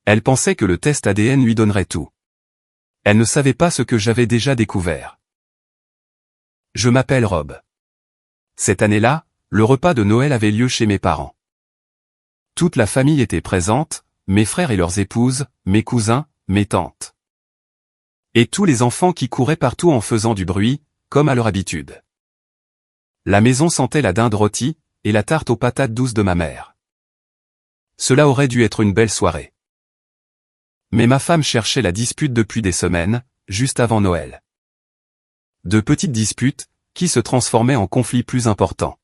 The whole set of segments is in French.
Elle pensait que le test ADN lui donnerait tout. Elle ne savait pas ce que j'avais déjà découvert. Je m'appelle Rob. Cette année-là, le repas de Noël avait lieu chez mes parents. Toute la famille était présente, mes frères et leurs épouses, mes cousins, mes tantes. Et tous les enfants qui couraient partout en faisant du bruit, comme à leur habitude. La maison sentait la dinde rôtie, et la tarte aux patates douces de ma mère. Cela aurait dû être une belle soirée. Mais ma femme cherchait la dispute depuis des semaines, juste avant Noël. De petites disputes, qui se transformaient en conflits plus importants.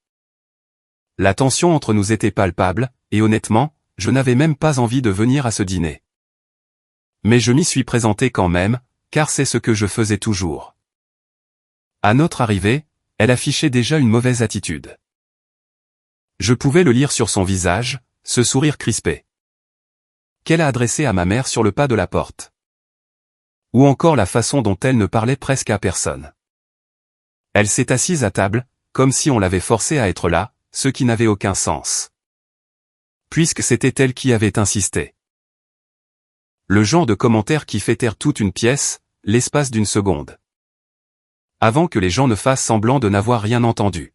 La tension entre nous était palpable, et honnêtement, je n'avais même pas envie de venir à ce dîner. Mais je m'y suis présenté quand même, car c'est ce que je faisais toujours. À notre arrivée, elle affichait déjà une mauvaise attitude. Je pouvais le lire sur son visage, ce sourire crispé. Qu'elle a adressé à ma mère sur le pas de la porte. Ou encore la façon dont elle ne parlait presque à personne. Elle s'est assise à table, comme si on l'avait forcée à être là, ce qui n'avait aucun sens. Puisque c'était elle qui avait insisté. Le genre de commentaire qui fait taire toute une pièce, l'espace d'une seconde. Avant que les gens ne fassent semblant de n'avoir rien entendu.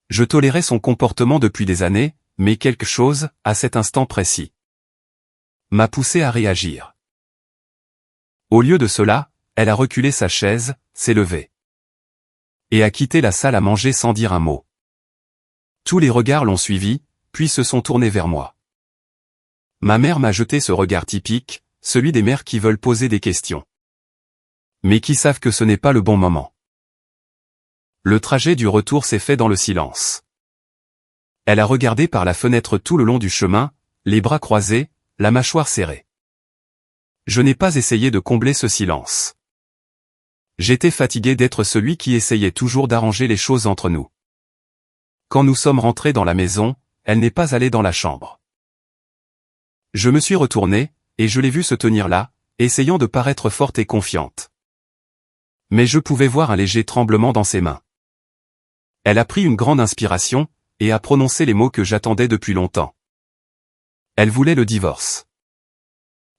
Je tolérais son comportement depuis des années, mais quelque chose, à cet instant précis, m'a poussé à réagir. Au lieu de cela, elle a reculé sa chaise, s'est levée. Et a quitté la salle à manger sans dire un mot. Tous les regards l'ont suivi, puis se sont tournés vers moi. Ma mère m'a jeté ce regard typique, celui des mères qui veulent poser des questions. Mais qui savent que ce n'est pas le bon moment. Le trajet du retour s'est fait dans le silence. Elle a regardé par la fenêtre tout le long du chemin, les bras croisés, la mâchoire serrée. Je n'ai pas essayé de combler ce silence. J'étais fatigué d'être celui qui essayait toujours d'arranger les choses entre nous. Quand nous sommes rentrés dans la maison, elle n'est pas allée dans la chambre. Je me suis retourné, et je l'ai vue se tenir là, essayant de paraître forte et confiante. Mais je pouvais voir un léger tremblement dans ses mains. Elle a pris une grande inspiration, et a prononcé les mots que j'attendais depuis longtemps. Elle voulait le divorce.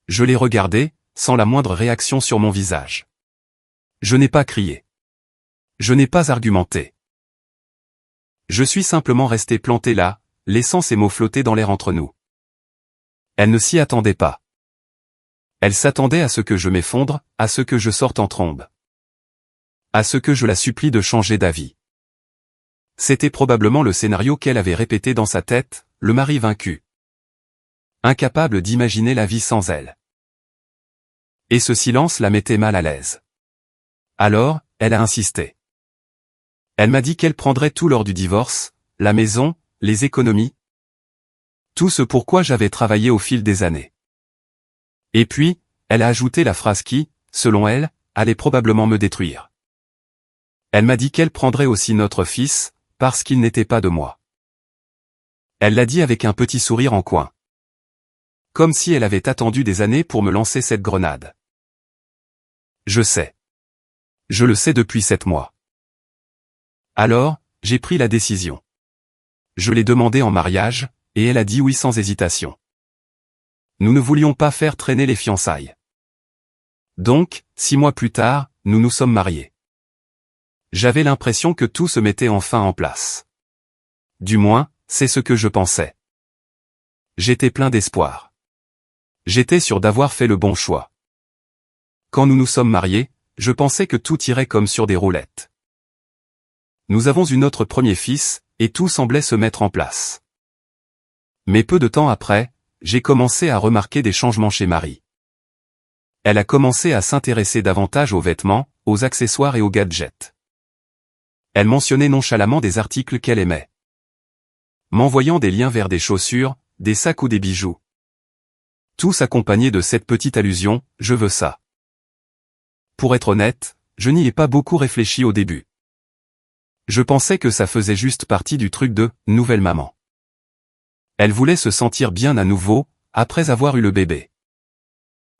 Je l'ai regardée, sans la moindre réaction sur mon visage. Je n'ai pas crié. Je n'ai pas argumenté. Je suis simplement resté planté là, laissant ces mots flotter dans l'air entre nous. Elle ne s'y attendait pas. Elle s'attendait à ce que je m'effondre, à ce que je sorte en trombe. À ce que je la supplie de changer d'avis. C'était probablement le scénario qu'elle avait répété dans sa tête, le mari vaincu. Incapable d'imaginer la vie sans elle. Et ce silence la mettait mal à l'aise. Alors, elle a insisté. Elle m'a dit qu'elle prendrait tout lors du divorce, la maison, les économies. Tout ce pourquoi j'avais travaillé au fil des années. Et puis, elle a ajouté la phrase qui, selon elle, allait probablement me détruire. Elle m'a dit qu'elle prendrait aussi notre fils, parce qu'il n'était pas de moi. Elle l'a dit avec un petit sourire en coin. Comme si elle avait attendu des années pour me lancer cette grenade. Je sais. Je le sais depuis 7 mois. Alors, j'ai pris la décision. Je l'ai demandé en mariage, et elle a dit oui sans hésitation. Nous ne voulions pas faire traîner les fiançailles. Donc, 6 mois plus tard, nous nous sommes mariés. J'avais l'impression que tout se mettait enfin en place. Du moins, c'est ce que je pensais. J'étais plein d'espoir. J'étais sûr d'avoir fait le bon choix. Quand nous nous sommes mariés, je pensais que tout irait comme sur des roulettes. Nous avons eu notre premier fils, et tout semblait se mettre en place. Mais peu de temps après, j'ai commencé à remarquer des changements chez Marie. Elle a commencé à s'intéresser davantage aux vêtements, aux accessoires et aux gadgets. Elle mentionnait nonchalamment des articles qu'elle aimait. M'envoyant des liens vers des chaussures, des sacs ou des bijoux. Tous accompagnés de cette petite allusion, je veux ça. Pour être honnête, je n'y ai pas beaucoup réfléchi au début. Je pensais que ça faisait juste partie du truc de « nouvelle maman ». Elle voulait se sentir bien à nouveau, après avoir eu le bébé.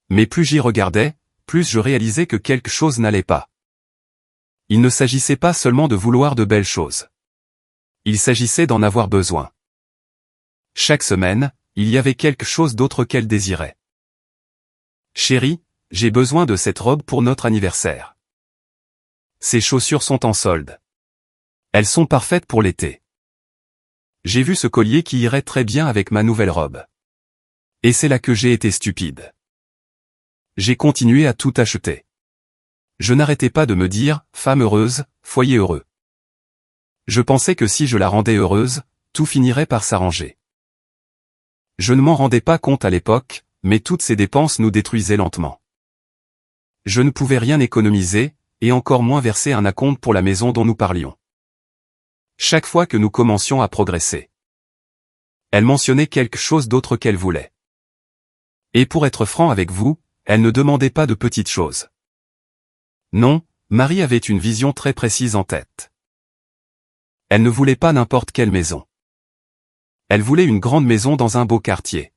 Mais plus j'y regardais, plus je réalisais que quelque chose n'allait pas. Il ne s'agissait pas seulement de vouloir de belles choses. Il s'agissait d'en avoir besoin. Chaque semaine, il y avait quelque chose d'autre qu'elle désirait. Chérie, j'ai besoin de cette robe pour notre anniversaire. Ces chaussures sont en solde. Elles sont parfaites pour l'été. J'ai vu ce collier qui irait très bien avec ma nouvelle robe. Et c'est là que j'ai été stupide. J'ai continué à tout acheter. Je n'arrêtais pas de me dire, femme heureuse, foyer heureux. Je pensais que si je la rendais heureuse, tout finirait par s'arranger. Je ne m'en rendais pas compte à l'époque, mais toutes ces dépenses nous détruisaient lentement. Je ne pouvais rien économiser, et encore moins verser un acompte pour la maison dont nous parlions. Chaque fois que nous commencions à progresser, elle mentionnait quelque chose d'autre qu'elle voulait. Et pour être franc avec vous, elle ne demandait pas de petites choses. Non, Marie avait une vision très précise en tête. Elle ne voulait pas n'importe quelle maison. Elle voulait une grande maison dans un beau quartier.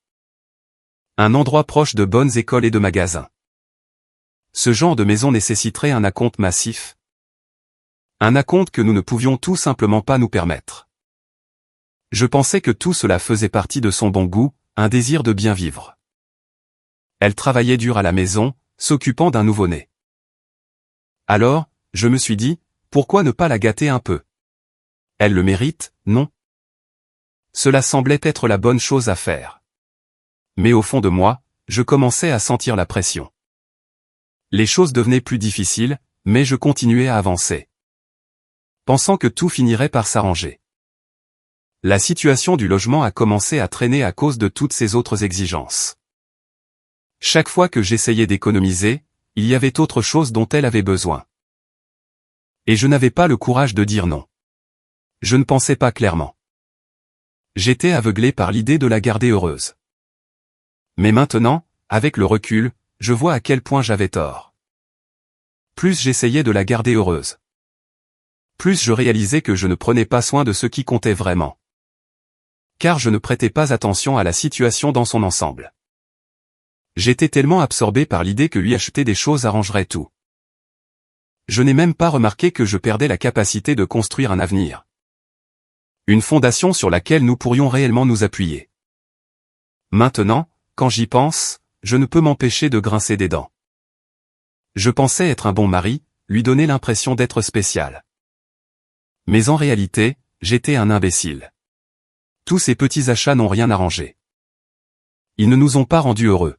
Un endroit proche de bonnes écoles et de magasins. Ce genre de maison nécessiterait un acompte massif. Un acompte que nous ne pouvions tout simplement pas nous permettre. Je pensais que tout cela faisait partie de son bon goût, un désir de bien vivre. Elle travaillait dur à la maison, s'occupant d'un nouveau-né. Alors, je me suis dit, pourquoi ne pas la gâter un peu? Elle le mérite, non? Cela semblait être la bonne chose à faire. Mais au fond de moi, je commençais à sentir la pression. Les choses devenaient plus difficiles, mais je continuais à avancer, pensant que tout finirait par s'arranger. La situation du logement a commencé à traîner à cause de toutes ces autres exigences. Chaque fois que j'essayais d'économiser, il y avait autre chose dont elle avait besoin. Et je n'avais pas le courage de dire non. Je ne pensais pas clairement. J'étais aveuglé par l'idée de la garder heureuse. Mais maintenant, avec le recul, je vois à quel point j'avais tort. Plus j'essayais de la garder heureuse, plus je réalisais que je ne prenais pas soin de ce qui comptait vraiment. Car je ne prêtais pas attention à la situation dans son ensemble. J'étais tellement absorbé par l'idée que lui acheter des choses arrangerait tout. Je n'ai même pas remarqué que je perdais la capacité de construire un avenir. Une fondation sur laquelle nous pourrions réellement nous appuyer. Maintenant, quand j'y pense, je ne peux m'empêcher de grincer des dents. Je pensais être un bon mari, lui donner l'impression d'être spécial. Mais en réalité, j'étais un imbécile. Tous ces petits achats n'ont rien arrangé. Ils ne nous ont pas rendus heureux.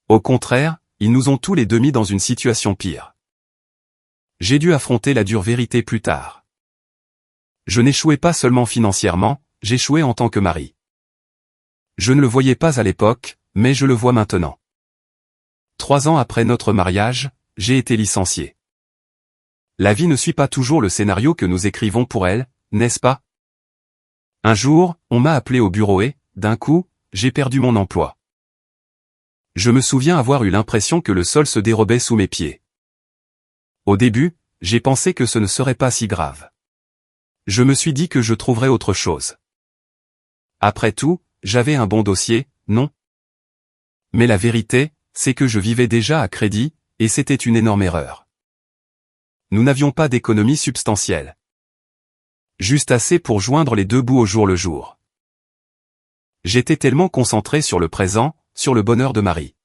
Au contraire, ils nous ont tous les deux mis dans une situation pire. J'ai dû affronter la dure vérité plus tard. Je n'échouais pas seulement financièrement, j'échouais en tant que mari. Je ne le voyais pas à l'époque, mais je le vois maintenant. 3 ans après notre mariage, j'ai été licencié. La vie ne suit pas toujours le scénario que nous écrivons pour elle, n'est-ce pas? Un jour, on m'a appelé au bureau et, d'un coup, j'ai perdu mon emploi. Je me souviens avoir eu l'impression que le sol se dérobait sous mes pieds. Au début, j'ai pensé que ce ne serait pas si grave. Je me suis dit que je trouverais autre chose. Après tout, j'avais un bon dossier, non? Mais la vérité, c'est que je vivais déjà à crédit, et c'était une énorme erreur. Nous n'avions pas d'économie substantielle. Juste assez pour joindre les deux bouts au jour le jour. J'étais tellement concentré sur le présent, sur le bonheur de Marie.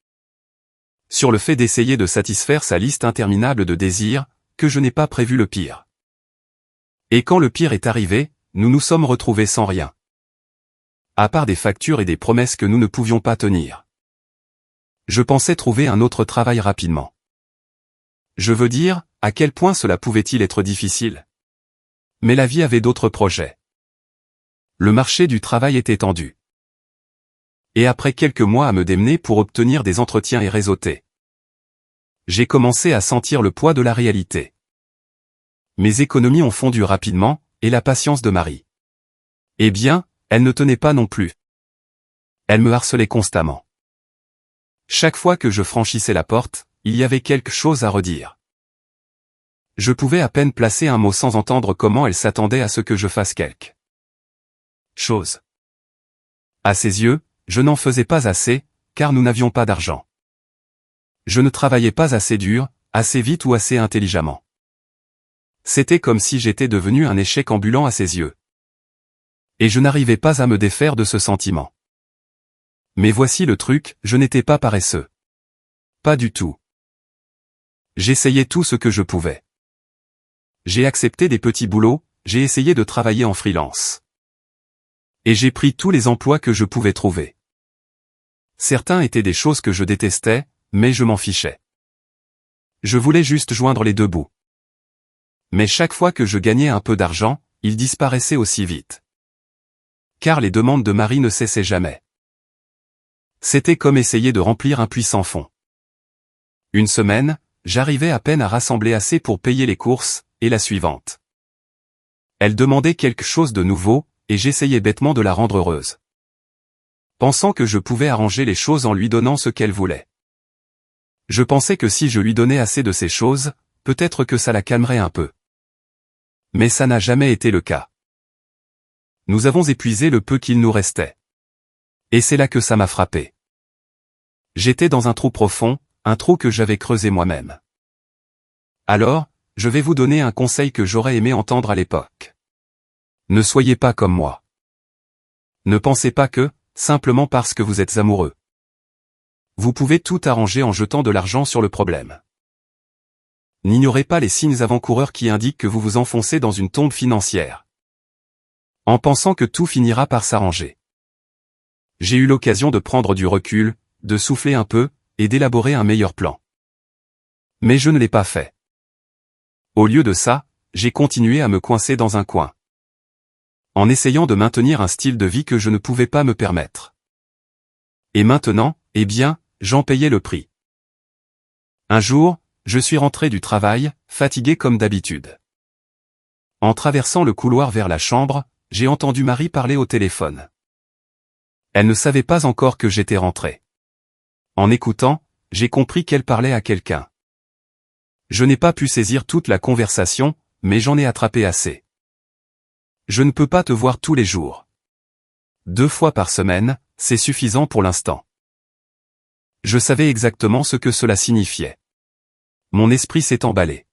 Sur le fait d'essayer de satisfaire sa liste interminable de désirs, que je n'ai pas prévu le pire. Et quand le pire est arrivé, nous nous sommes retrouvés sans rien. À part des factures et des promesses que nous ne pouvions pas tenir. Je pensais trouver un autre travail rapidement. Je veux dire, à quel point cela pouvait-il être difficile. Mais la vie avait d'autres projets. Le marché du travail était tendu. Et après quelques mois à me démener pour obtenir des entretiens et réseauter, j'ai commencé à sentir le poids de la réalité. Mes économies ont fondu rapidement, et la patience de Marie. Eh bien, elle ne tenait pas non plus. Elle me harcelait constamment. Chaque fois que je franchissais la porte, il y avait quelque chose à redire. Je pouvais à peine placer un mot sans entendre comment elle s'attendait à ce que je fasse quelque chose. À ses yeux, je n'en faisais pas assez, car nous n'avions pas d'argent. Je ne travaillais pas assez dur, assez vite ou assez intelligemment. C'était comme si j'étais devenu un échec ambulant à ses yeux. Et je n'arrivais pas à me défaire de ce sentiment. Mais voici le truc, je n'étais pas paresseux. Pas du tout. J'essayais tout ce que je pouvais. J'ai accepté des petits boulots, j'ai essayé de travailler en freelance. Et j'ai pris tous les emplois que je pouvais trouver. Certains étaient des choses que je détestais, mais je m'en fichais. Je voulais juste joindre les deux bouts. Mais chaque fois que je gagnais un peu d'argent, il disparaissait aussi vite. Car les demandes de Marie ne cessaient jamais. C'était comme essayer de remplir un puits sans fond. Une semaine, j'arrivais à peine à rassembler assez pour payer les courses, et la suivante. Elle demandait quelque chose de nouveau, et j'essayais bêtement de la rendre heureuse. Pensant que je pouvais arranger les choses en lui donnant ce qu'elle voulait. Je pensais que si je lui donnais assez de ces choses, peut-être que ça la calmerait un peu. Mais ça n'a jamais été le cas. Nous avons épuisé le peu qu'il nous restait. Et c'est là que ça m'a frappé. J'étais dans un trou profond, un trou que j'avais creusé moi-même. Alors, je vais vous donner un conseil que j'aurais aimé entendre à l'époque. Ne soyez pas comme moi. Ne pensez pas que, simplement parce que vous êtes amoureux, vous pouvez tout arranger en jetant de l'argent sur le problème. N'ignorez pas les signes avant-coureurs qui indiquent que vous vous enfoncez dans une tombe financière. En pensant que tout finira par s'arranger. J'ai eu l'occasion de prendre du recul, de souffler un peu, et d'élaborer un meilleur plan. Mais je ne l'ai pas fait. Au lieu de ça, j'ai continué à me coincer dans un coin. En essayant de maintenir un style de vie que je ne pouvais pas me permettre. Et maintenant, eh bien, j'en payais le prix. Un jour, je suis rentré du travail, fatigué comme d'habitude. En traversant le couloir vers la chambre, j'ai entendu Marie parler au téléphone. Elle ne savait pas encore que j'étais rentré. En écoutant, j'ai compris qu'elle parlait à quelqu'un. Je n'ai pas pu saisir toute la conversation, mais j'en ai attrapé assez. Je ne peux pas te voir tous les jours. 2 fois par semaine, c'est suffisant pour l'instant. Je savais exactement ce que cela signifiait. Mon esprit s'est emballé.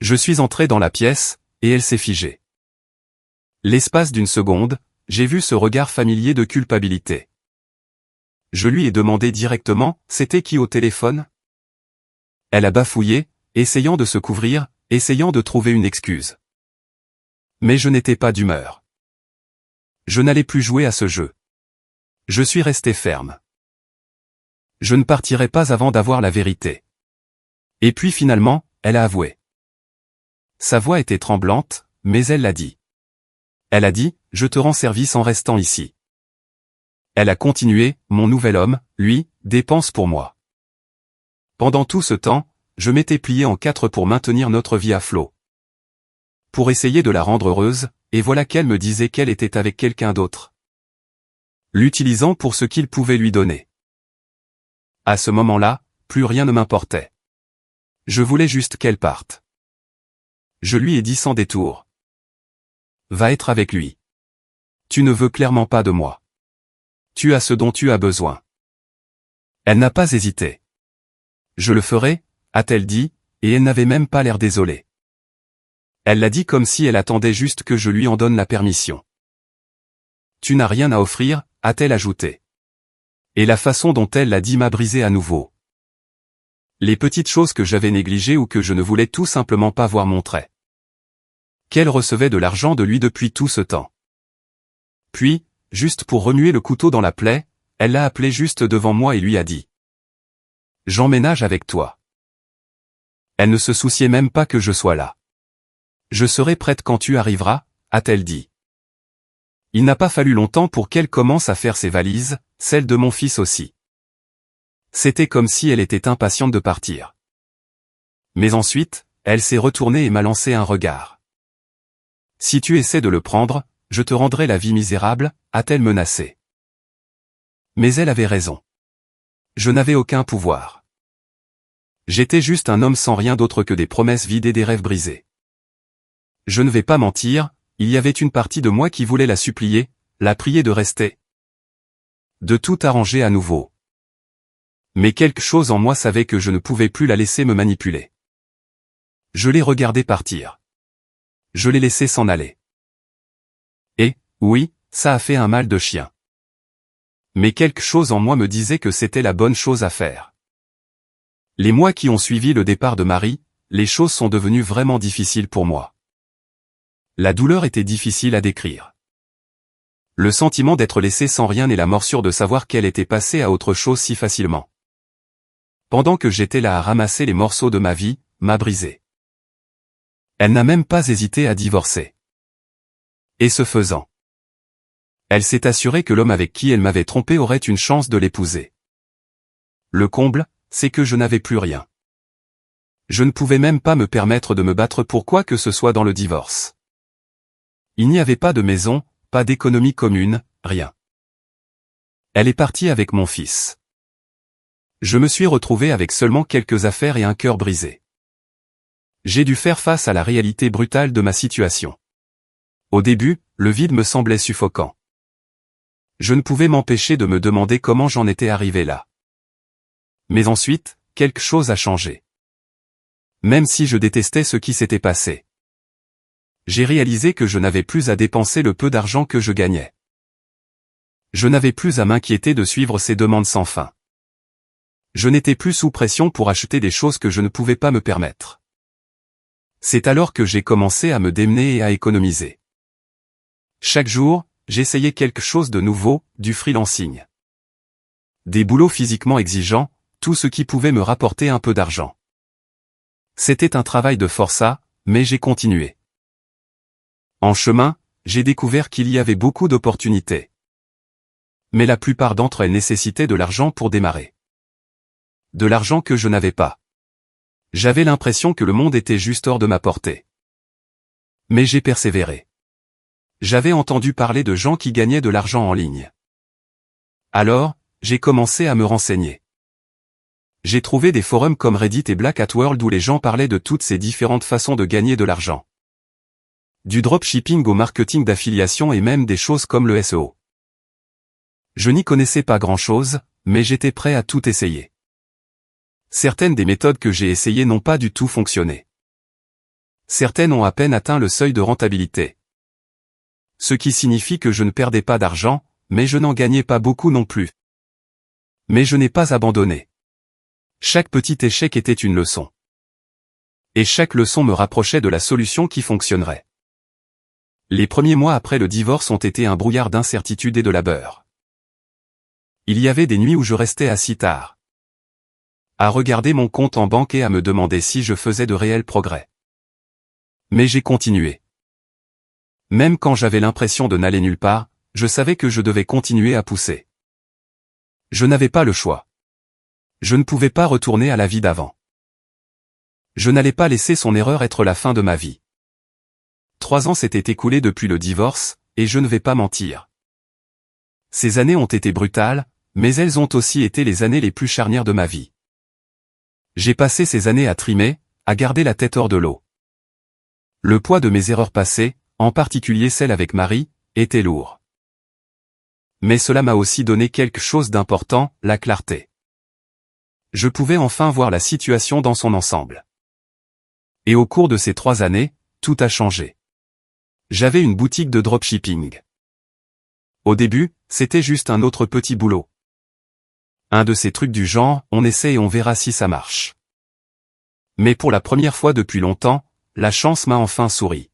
Je suis entré dans la pièce, et elle s'est figée. L'espace d'une seconde, j'ai vu ce regard familier de culpabilité. Je lui ai demandé directement, c'était qui au téléphone? Elle a bafouillé, essayant de se couvrir, essayant de trouver une excuse. Mais je n'étais pas d'humeur. Je n'allais plus jouer à ce jeu. Je suis resté ferme. Je ne partirai pas avant d'avoir la vérité. Et puis finalement, elle a avoué. Sa voix était tremblante, mais elle l'a dit. Elle a dit, je te rends service en restant ici. Elle a continué, mon nouvel homme, lui, dépense pour moi. Pendant tout ce temps, je m'étais plié en 4 pour maintenir notre vie à flot. Pour essayer de la rendre heureuse, et voilà qu'elle me disait qu'elle était avec quelqu'un d'autre. L'utilisant pour ce qu'il pouvait lui donner. À ce moment-là, plus rien ne m'importait. Je voulais juste qu'elle parte. Je lui ai dit sans détour. Va être avec lui. Tu ne veux clairement pas de moi. Tu as ce dont tu as besoin. Elle n'a pas hésité. Je le ferai, a-t-elle dit, et elle n'avait même pas l'air désolée. Elle l'a dit comme si elle attendait juste que je lui en donne la permission. Tu n'as rien à offrir, a-t-elle ajouté. Et la façon dont elle l'a dit m'a brisé à nouveau. Les petites choses que j'avais négligées ou que je ne voulais tout simplement pas voir montraient qu'elle recevait de l'argent de lui depuis tout ce temps. Puis, juste pour remuer le couteau dans la plaie, elle l'a appelé juste devant moi et lui a dit « J'emménage avec toi. » Elle ne se souciait même pas que je sois là. « Je serai prête quand tu arriveras, » a-t-elle dit. Il n'a pas fallu longtemps pour qu'elle commence à faire ses valises, celles de mon fils aussi. C'était comme si elle était impatiente de partir. Mais ensuite, elle s'est retournée et m'a lancé un regard. « Si tu essaies de le prendre, je te rendrai la vie misérable, » a-t-elle menacé. Mais elle avait raison. Je n'avais aucun pouvoir. J'étais juste un homme sans rien d'autre que des promesses vides et des rêves brisés. Je ne vais pas mentir, il y avait une partie de moi qui voulait la supplier, la prier de rester. De tout arranger à nouveau. Mais quelque chose en moi savait que je ne pouvais plus la laisser me manipuler. Je l'ai regardée partir. Je l'ai laissée s'en aller. Et, oui, ça a fait un mal de chien. Mais quelque chose en moi me disait que c'était la bonne chose à faire. Les mois qui ont suivi le départ de Marie, les choses sont devenues vraiment difficiles pour moi. La douleur était difficile à décrire. Le sentiment d'être laissé sans rien et la morsure de savoir qu'elle était passée à autre chose si facilement. Pendant que j'étais là à ramasser les morceaux de ma vie, m'a brisé. Elle n'a même pas hésité à divorcer. Et ce faisant, elle s'est assurée que l'homme avec qui elle m'avait trompé aurait une chance de l'épouser. Le comble, c'est que je n'avais plus rien. Je ne pouvais même pas me permettre de me battre pour quoi que ce soit dans le divorce. Il n'y avait pas de maison, pas d'économie commune, rien. Elle est partie avec mon fils. Je me suis retrouvé avec seulement quelques affaires et un cœur brisé. J'ai dû faire face à la réalité brutale de ma situation. Au début, le vide me semblait suffocant. Je ne pouvais m'empêcher de me demander comment j'en étais arrivé là. Mais ensuite, quelque chose a changé. Même si je détestais ce qui s'était passé. J'ai réalisé que je n'avais plus à dépenser le peu d'argent que je gagnais. Je n'avais plus à m'inquiéter de suivre ces demandes sans fin. Je n'étais plus sous pression pour acheter des choses que je ne pouvais pas me permettre. C'est alors que j'ai commencé à me démener et à économiser. Chaque jour, j'essayais quelque chose de nouveau, du freelancing. Des boulots physiquement exigeants, tout ce qui pouvait me rapporter un peu d'argent. C'était un travail de forçat, mais j'ai continué. En chemin, j'ai découvert qu'il y avait beaucoup d'opportunités. Mais la plupart d'entre elles nécessitaient de l'argent pour démarrer. De l'argent que je n'avais pas. J'avais l'impression que le monde était juste hors de ma portée. Mais j'ai persévéré. J'avais entendu parler de gens qui gagnaient de l'argent en ligne. Alors, j'ai commencé à me renseigner. J'ai trouvé des forums comme Reddit et Black Hat World où les gens parlaient de toutes ces différentes façons de gagner de l'argent. Du dropshipping au marketing d'affiliation et même des choses comme le SEO. Je n'y connaissais pas grand-chose, mais j'étais prêt à tout essayer. Certaines des méthodes que j'ai essayées n'ont pas du tout fonctionné. Certaines ont à peine atteint le seuil de rentabilité. Ce qui signifie que je ne perdais pas d'argent, mais je n'en gagnais pas beaucoup non plus. Mais je n'ai pas abandonné. Chaque petit échec était une leçon. Et chaque leçon me rapprochait de la solution qui fonctionnerait. Les premiers mois après le divorce ont été un brouillard d'incertitude et de labeur. Il y avait des nuits où je restais assis tard, à regarder mon compte en banque et à me demander si je faisais de réels progrès. Mais j'ai continué. Même quand j'avais l'impression de n'aller nulle part, je savais que je devais continuer à pousser. Je n'avais pas le choix. Je ne pouvais pas retourner à la vie d'avant. Je n'allais pas laisser son erreur être la fin de ma vie. 3 ans s'étaient écoulés depuis le divorce, et je ne vais pas mentir. Ces années ont été brutales, mais elles ont aussi été les années les plus charnières de ma vie. J'ai passé ces années à trimer, à garder la tête hors de l'eau. Le poids de mes erreurs passées, en particulier celle avec Marie, était lourd. Mais cela m'a aussi donné quelque chose d'important, la clarté. Je pouvais enfin voir la situation dans son ensemble. Et au cours de ces 3 années, tout a changé. J'avais une boutique de dropshipping. Au début, c'était juste un autre petit boulot. Un de ces trucs du genre, on essaie et on verra si ça marche. Mais pour la première fois depuis longtemps, la chance m'a enfin souri.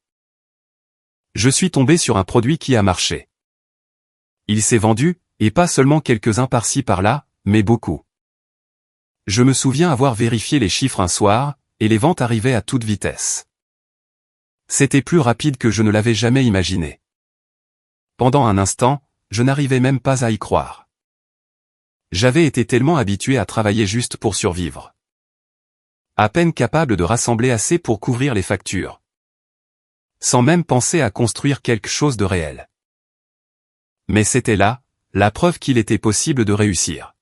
Je suis tombé sur un produit qui a marché. Il s'est vendu, et pas seulement quelques-uns par-ci par-là, mais beaucoup. Je me souviens avoir vérifié les chiffres un soir, et les ventes arrivaient à toute vitesse. C'était plus rapide que je ne l'avais jamais imaginé. Pendant un instant, je n'arrivais même pas à y croire. J'avais été tellement habitué à travailler juste pour survivre. À peine capable de rassembler assez pour couvrir les factures. Sans même penser à construire quelque chose de réel. Mais c'était là, la preuve qu'il était possible de réussir.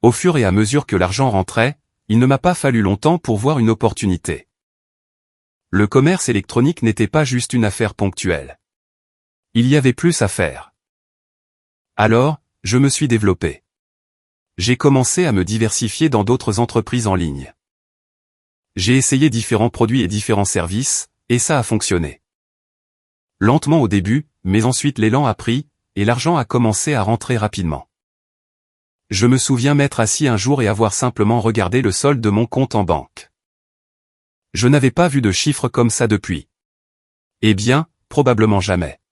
Au fur et à mesure que l'argent rentrait, il ne m'a pas fallu longtemps pour voir une opportunité. Le commerce électronique n'était pas juste une affaire ponctuelle. Il y avait plus à faire. Alors, je me suis développé. J'ai commencé à me diversifier dans d'autres entreprises en ligne. J'ai essayé différents produits et différents services, et ça a fonctionné. Lentement au début, mais ensuite l'élan a pris, et l'argent a commencé à rentrer rapidement. Je me souviens m'être assis un jour et avoir simplement regardé le solde de mon compte en banque. Je n'avais pas vu de chiffres comme ça depuis. Eh bien, probablement jamais.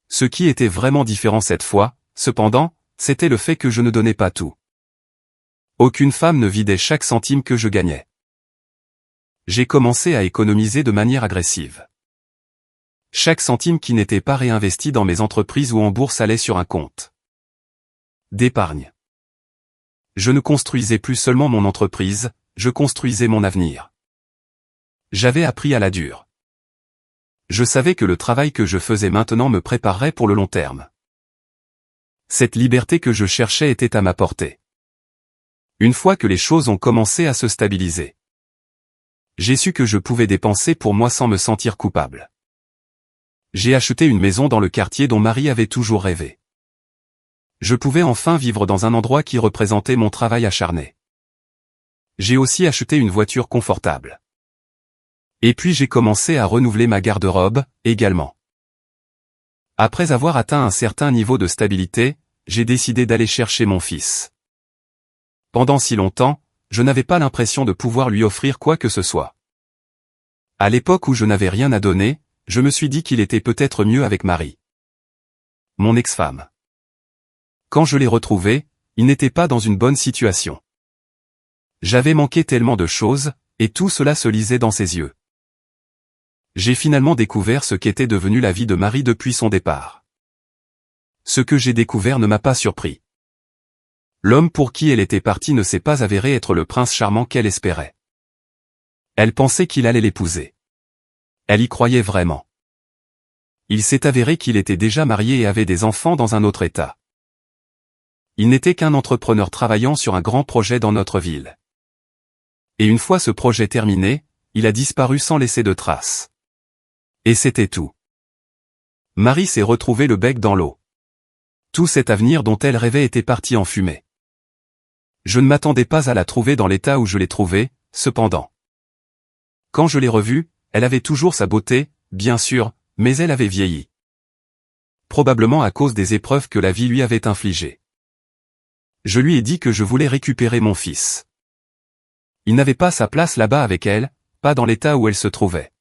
Ce qui était vraiment différent cette fois, cependant, c'était le fait que je ne donnais pas tout. Aucune femme ne vidait chaque centime que je gagnais. J'ai commencé à économiser de manière agressive. Chaque centime qui n'était pas réinvesti dans mes entreprises ou en bourse allait sur un compte d'épargne. Je ne construisais plus seulement mon entreprise, je construisais mon avenir. J'avais appris à la dure. Je savais que le travail que je faisais maintenant me préparerait pour le long terme. Cette liberté que je cherchais était à ma portée. Une fois que les choses ont commencé à se stabiliser, j'ai su que je pouvais dépenser pour moi sans me sentir coupable. J'ai acheté une maison dans le quartier dont Marie avait toujours rêvé. Je pouvais enfin vivre dans un endroit qui représentait mon travail acharné. J'ai aussi acheté une voiture confortable. Et puis j'ai commencé à renouveler ma garde-robe, également. Après avoir atteint un certain niveau de stabilité, j'ai décidé d'aller chercher mon fils. Pendant si longtemps, je n'avais pas l'impression de pouvoir lui offrir quoi que ce soit. À l'époque où je n'avais rien à donner, je me suis dit qu'il était peut-être mieux avec Marie, mon ex-femme. Quand je l'ai retrouvé, il n'était pas dans une bonne situation. J'avais manqué tellement de choses, et tout cela se lisait dans ses yeux. J'ai finalement découvert ce qu'était devenue la vie de Marie depuis son départ. Ce que j'ai découvert ne m'a pas surpris. L'homme pour qui elle était partie ne s'est pas avéré être le prince charmant qu'elle espérait. Elle pensait qu'il allait l'épouser. Elle y croyait vraiment. Il s'est avéré qu'il était déjà marié et avait des enfants dans un autre État. Il n'était qu'un entrepreneur travaillant sur un grand projet dans notre ville. Et une fois ce projet terminé, il a disparu sans laisser de traces. Et c'était tout. Marie s'est retrouvée le bec dans l'eau. Tout cet avenir dont elle rêvait était parti en fumée. Je ne m'attendais pas à la trouver dans l'état où je l'ai trouvée, cependant. Quand je l'ai revue, elle avait toujours sa beauté, bien sûr, mais elle avait vieilli. Probablement à cause des épreuves que la vie lui avait infligées. Je lui ai dit que je voulais récupérer mon fils. Il n'avait pas sa place là-bas avec elle, pas dans l'état où elle se trouvait.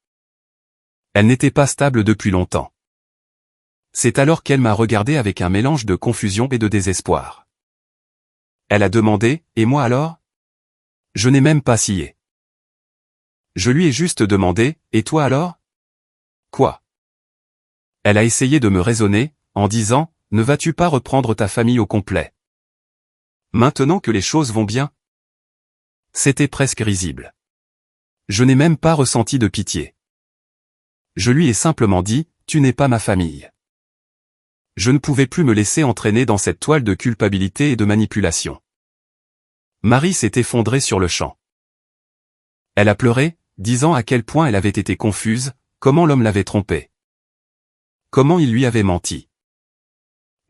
Elle n'était pas stable depuis longtemps. C'est alors qu'elle m'a regardé avec un mélange de confusion et de désespoir. Elle a demandé, et moi alors? Je n'ai même pas scié. Je lui ai juste demandé, et toi alors? Quoi? Elle a essayé de me raisonner, en disant, ne vas-tu pas reprendre ta famille au complet? Maintenant que les choses vont bien? C'était presque risible. Je n'ai même pas ressenti de pitié. Je lui ai simplement dit, tu n'es pas ma famille. Je ne pouvais plus me laisser entraîner dans cette toile de culpabilité et de manipulation. Marie s'est effondrée sur le champ. Elle a pleuré, disant à quel point elle avait été confuse, comment l'homme l'avait trompée. Comment il lui avait menti.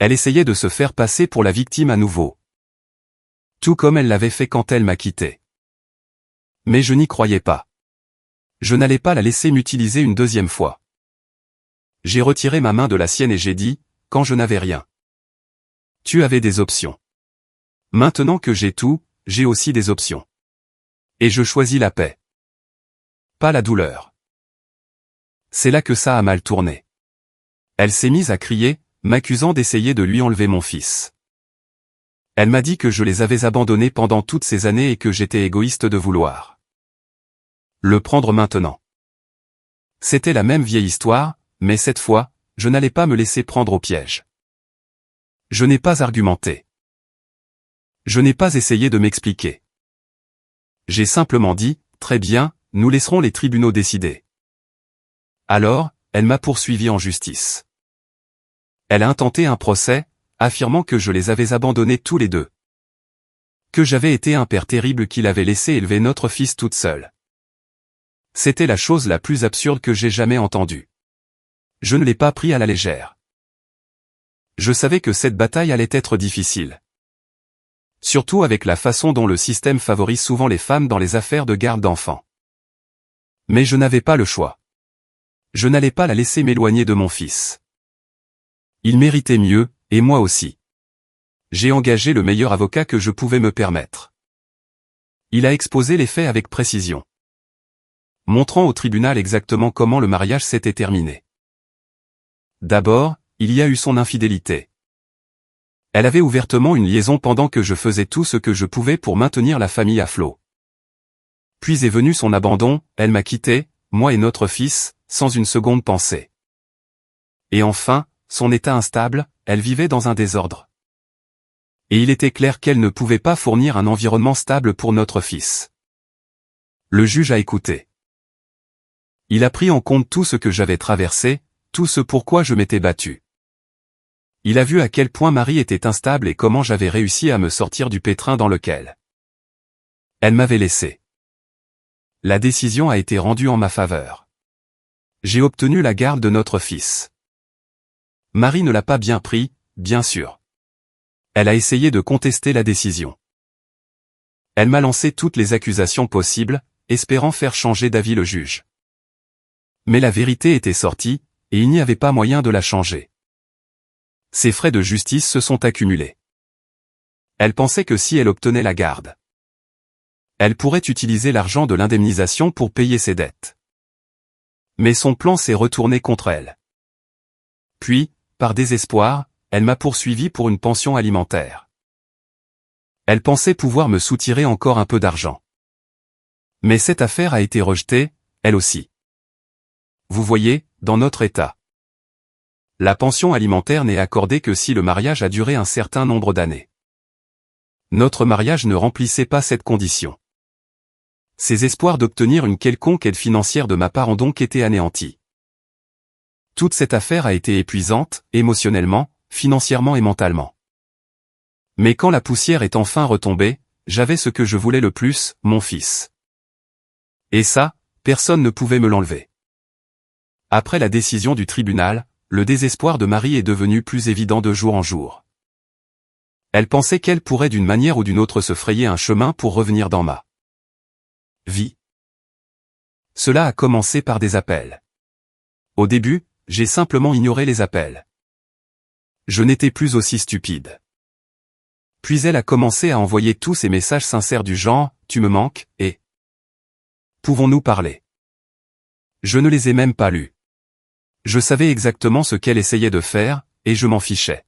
Elle essayait de se faire passer pour la victime à nouveau. Tout comme elle l'avait fait quand elle m'a quitté. Mais je n'y croyais pas. Je n'allais pas la laisser m'utiliser une deuxième fois. J'ai retiré ma main de la sienne et j'ai dit, quand je n'avais rien. Tu avais des options. Maintenant que j'ai tout, j'ai aussi des options. Et je choisis la paix. Pas la douleur. C'est là que ça a mal tourné. Elle s'est mise à crier, m'accusant d'essayer de lui enlever mon fils. Elle m'a dit que je les avais abandonnés pendant toutes ces années et que j'étais égoïste de vouloir le prendre maintenant. C'était la même vieille histoire, mais cette fois, je n'allais pas me laisser prendre au piège. Je n'ai pas argumenté. Je n'ai pas essayé de m'expliquer. J'ai simplement dit, très bien, nous laisserons les tribunaux décider. Alors, elle m'a poursuivi en justice. Elle a intenté un procès, affirmant que je les avais abandonnés tous les deux. Que j'avais été un père terrible qui l'avait laissé élever notre fils toute seule. C'était la chose la plus absurde que j'ai jamais entendue. Je ne l'ai pas pris à la légère. Je savais que cette bataille allait être difficile. Surtout avec la façon dont le système favorise souvent les femmes dans les affaires de garde d'enfants. Mais je n'avais pas le choix. Je n'allais pas la laisser m'éloigner de mon fils. Il méritait mieux, et moi aussi. J'ai engagé le meilleur avocat que je pouvais me permettre. Il a exposé les faits avec précision, montrant au tribunal exactement comment le mariage s'était terminé. D'abord, il y a eu son infidélité. Elle avait ouvertement une liaison pendant que je faisais tout ce que je pouvais pour maintenir la famille à flot. Puis est venu son abandon, elle m'a quitté, moi et notre fils, sans une seconde pensée. Et enfin, son état instable, elle vivait dans un désordre. Et il était clair qu'elle ne pouvait pas fournir un environnement stable pour notre fils. Le juge a écouté. Il a pris en compte tout ce que j'avais traversé, tout ce pourquoi je m'étais battu. Il a vu à quel point Marie était instable et comment j'avais réussi à me sortir du pétrin dans lequel elle m'avait laissé. La décision a été rendue en ma faveur. J'ai obtenu la garde de notre fils. Marie ne l'a pas bien pris, bien sûr. Elle a essayé de contester la décision. Elle m'a lancé toutes les accusations possibles, espérant faire changer d'avis le juge. Mais la vérité était sortie, et il n'y avait pas moyen de la changer. Ses frais de justice se sont accumulés. Elle pensait que si elle obtenait la garde, elle pourrait utiliser l'argent de l'indemnisation pour payer ses dettes. Mais son plan s'est retourné contre elle. Puis, par désespoir, elle m'a poursuivi pour une pension alimentaire. Elle pensait pouvoir me soutirer encore un peu d'argent. Mais cette affaire a été rejetée, elle aussi. Vous voyez, dans notre État, la pension alimentaire n'est accordée que si le mariage a duré un certain nombre d'années. Notre mariage ne remplissait pas cette condition. Ses espoirs d'obtenir une quelconque aide financière de ma part ont donc été anéantis. Toute cette affaire a été épuisante, émotionnellement, financièrement et mentalement. Mais quand la poussière est enfin retombée, j'avais ce que je voulais le plus, mon fils. Et ça, personne ne pouvait me l'enlever. Après la décision du tribunal, le désespoir de Marie est devenu plus évident de jour en jour. Elle pensait qu'elle pourrait d'une manière ou d'une autre se frayer un chemin pour revenir dans ma vie. Cela a commencé par des appels. Au début, j'ai simplement ignoré les appels. Je n'étais plus aussi stupide. Puis elle a commencé à envoyer tous ces messages sincères du genre « Tu me manques » et « Pouvons-nous parler ?» Je ne les ai même pas lus. Je savais exactement ce qu'elle essayait de faire, et je m'en fichais.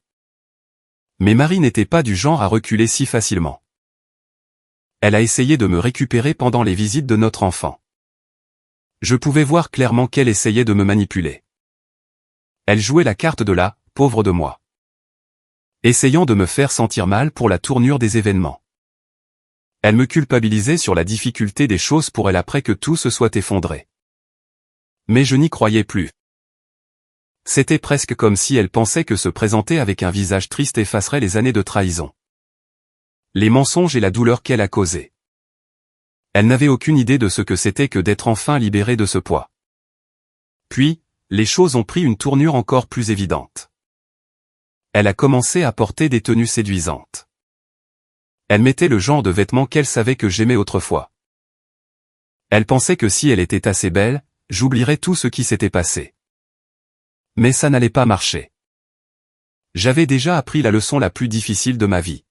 Mais Marie n'était pas du genre à reculer si facilement. Elle a essayé de me récupérer pendant les visites de notre enfant. Je pouvais voir clairement qu'elle essayait de me manipuler. Elle jouait la carte de la « pauvre de moi », essayant de me faire sentir mal pour la tournure des événements. Elle me culpabilisait sur la difficulté des choses pour elle après que tout se soit effondré. Mais je n'y croyais plus. C'était presque comme si elle pensait que se présenter avec un visage triste effacerait les années de trahison, les mensonges et la douleur qu'elle a causée. Elle n'avait aucune idée de ce que c'était que d'être enfin libérée de ce poids. Puis, les choses ont pris une tournure encore plus évidente. Elle a commencé à porter des tenues séduisantes. Elle mettait le genre de vêtements qu'elle savait que j'aimais autrefois. Elle pensait que si elle était assez belle, j'oublierais tout ce qui s'était passé. Mais ça n'allait pas marcher. J'avais déjà appris la leçon la plus difficile de ma vie.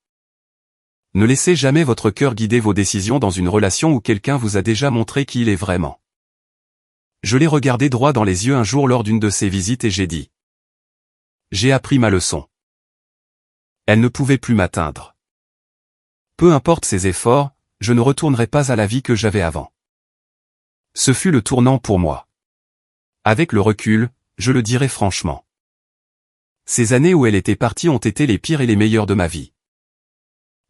Ne laissez jamais votre cœur guider vos décisions dans une relation où quelqu'un vous a déjà montré qui il est vraiment. Je l'ai regardé droit dans les yeux un jour lors d'une de ses visites et j'ai dit. J'ai appris ma leçon. Elle ne pouvait plus m'atteindre. Peu importe ses efforts, je ne retournerai pas à la vie que j'avais avant. Ce fut le tournant pour moi. Avec le recul, je le dirai franchement. Ces années où elle était partie ont été les pires et les meilleures de ma vie.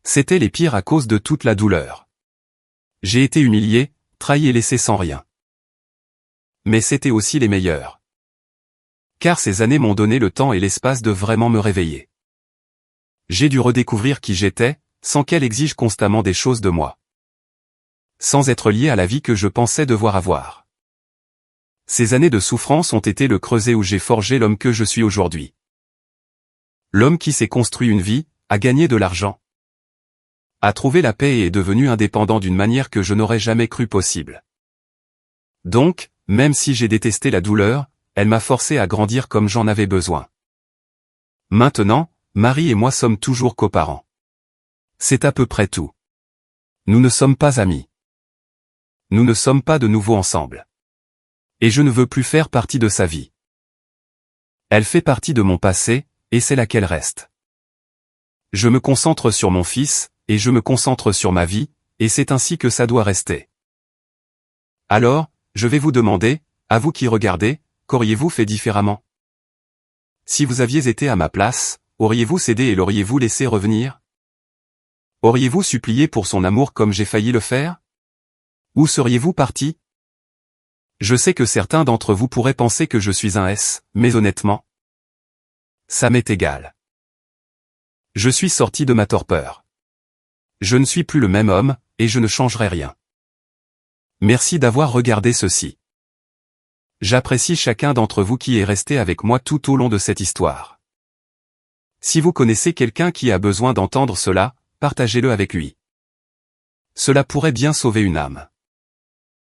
C'étaient les pires à cause de toute la douleur. J'ai été humilié, trahi et laissé sans rien. Mais c'était aussi les meilleures. Car ces années m'ont donné le temps et l'espace de vraiment me réveiller. J'ai dû redécouvrir qui j'étais, sans qu'elle exige constamment des choses de moi. Sans être lié à la vie que je pensais devoir avoir. Ces années de souffrance ont été le creuset où j'ai forgé l'homme que je suis aujourd'hui. L'homme qui s'est construit une vie, a gagné de l'argent, a trouvé la paix et est devenu indépendant d'une manière que je n'aurais jamais cru possible. Donc, même si j'ai détesté la douleur, elle m'a forcé à grandir comme j'en avais besoin. Maintenant, Marie et moi sommes toujours coparents. C'est à peu près tout. Nous ne sommes pas amis. Nous ne sommes pas de nouveau ensemble. Et je ne veux plus faire partie de sa vie. Elle fait partie de mon passé, et c'est là qu'elle reste. Je me concentre sur mon fils, et je me concentre sur ma vie, et c'est ainsi que ça doit rester. Alors, je vais vous demander, à vous qui regardez, qu'auriez-vous fait différemment? Si vous aviez été à ma place, auriez-vous cédé et l'auriez-vous laissé revenir? Auriez-vous supplié pour son amour comme j'ai failli le faire? Où seriez-vous parti? Je sais que certains d'entre vous pourraient penser que je suis un S, mais honnêtement, ça m'est égal. Je suis sorti de ma torpeur. Je ne suis plus le même homme, et je ne changerai rien. Merci d'avoir regardé ceci. J'apprécie chacun d'entre vous qui est resté avec moi tout au long de cette histoire. Si vous connaissez quelqu'un qui a besoin d'entendre cela, partagez-le avec lui. Cela pourrait bien sauver une âme.